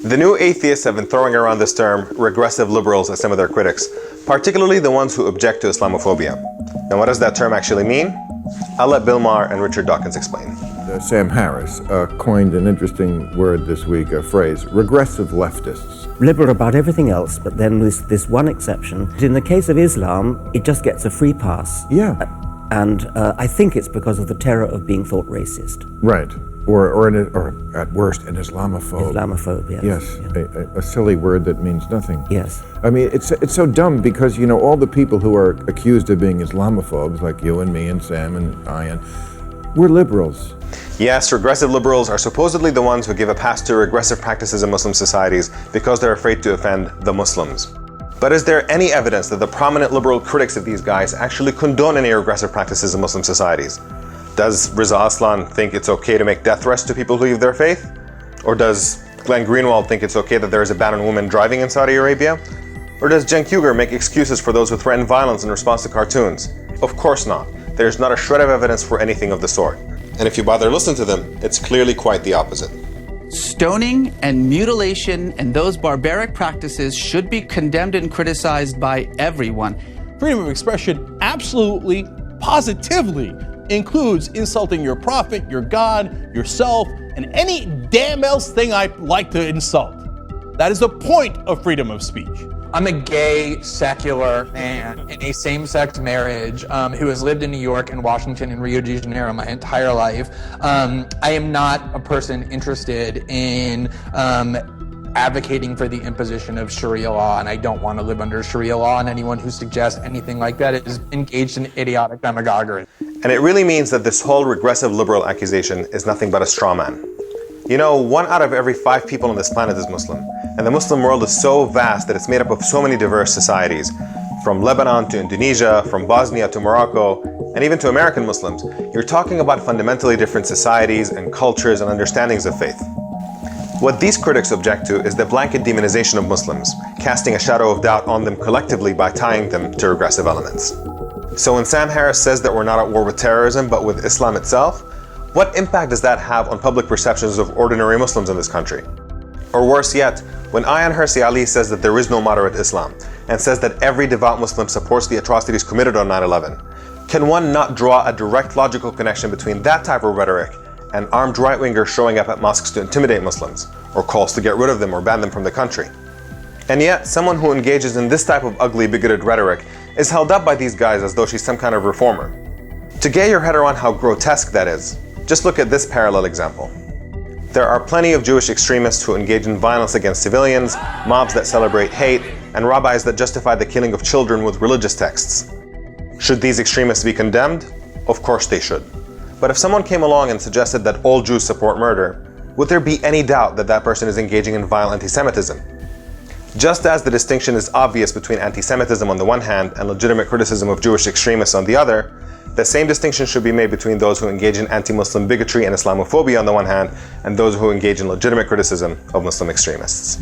The new atheists have been throwing around this term regressive liberals as some of their critics, particularly the ones who object to Islamophobia. And what does that term actually mean? I'll let Bill Maher and Richard Dawkins explain. Sam Harris coined an interesting word this week, a phrase, regressive leftists. Liberal about everything else, but then with this one exception. In the case of Islam, it just gets a free pass. Yeah. And I think it's because of the terror of being thought racist. Right. Or at worst, an Islamophobe. Islamophobia. Yes, yeah. a silly word that means nothing. Yes. I mean, it's so dumb because, you know, all the people who are accused of being Islamophobes, like you and me and Sam and Ian, we're liberals. Yes, regressive liberals are supposedly the ones who give a pass to regressive practices in Muslim societies because they're afraid to offend the Muslims. But is there any evidence that the prominent liberal critics of these guys actually condone any regressive practices in Muslim societies? Does Riza Aslan think it's okay to make death threats to people who leave their faith? Or does Glenn Greenwald think it's okay that there is a ban on women driving in Saudi Arabia? Or does Cenk Uygur make excuses for those who threaten violence in response to cartoons? Of course not. There's not a shred of evidence for anything of the sort. And if you bother listening to them, it's clearly quite the opposite. Stoning and mutilation and those barbaric practices should be condemned and criticized by everyone. Freedom of expression absolutely, positively includes insulting your prophet, your God, yourself, and any damn else thing I like to insult. That is the point of freedom of speech. I'm a gay, secular man in a same-sex marriage who has lived in New York and Washington and Rio de Janeiro my entire life. I am not a person interested in advocating for the imposition of Sharia law, and I don't want to live under Sharia law, and anyone who suggests anything like that is engaged in idiotic demagoguery. And it really means that this whole regressive liberal accusation is nothing but a straw man. You know, 1 out of every 5 people on this planet is Muslim. And the Muslim world is so vast that it's made up of so many diverse societies. From Lebanon to Indonesia, from Bosnia to Morocco, and even to American Muslims. You're talking about fundamentally different societies and cultures and understandings of faith. What these critics object to is the blanket demonization of Muslims, casting a shadow of doubt on them collectively by tying them to regressive elements. So when Sam Harris says that we're not at war with terrorism, but with Islam itself, what impact does that have on public perceptions of ordinary Muslims in this country? Or worse yet, when Ayaan Hirsi Ali says that there is no moderate Islam, and says that every devout Muslim supports the atrocities committed on 9/11, can one not draw a direct logical connection between that type of rhetoric and armed right-wingers showing up at mosques to intimidate Muslims, or calls to get rid of them or ban them from the country? And yet, someone who engages in this type of ugly, bigoted rhetoric is held up by these guys as though she's some kind of reformer. To get your head around how grotesque that is, just look at this parallel example. There are plenty of Jewish extremists who engage in violence against civilians, mobs that celebrate hate, and rabbis that justify the killing of children with religious texts. Should these extremists be condemned? Of course they should. But if someone came along and suggested that all Jews support murder, would there be any doubt that that person is engaging in vile anti-Semitism? Just as the distinction is obvious between anti-Semitism on the one hand and legitimate criticism of Jewish extremists on the other, the same distinction should be made between those who engage in anti-Muslim bigotry and Islamophobia on the one hand, and those who engage in legitimate criticism of Muslim extremists.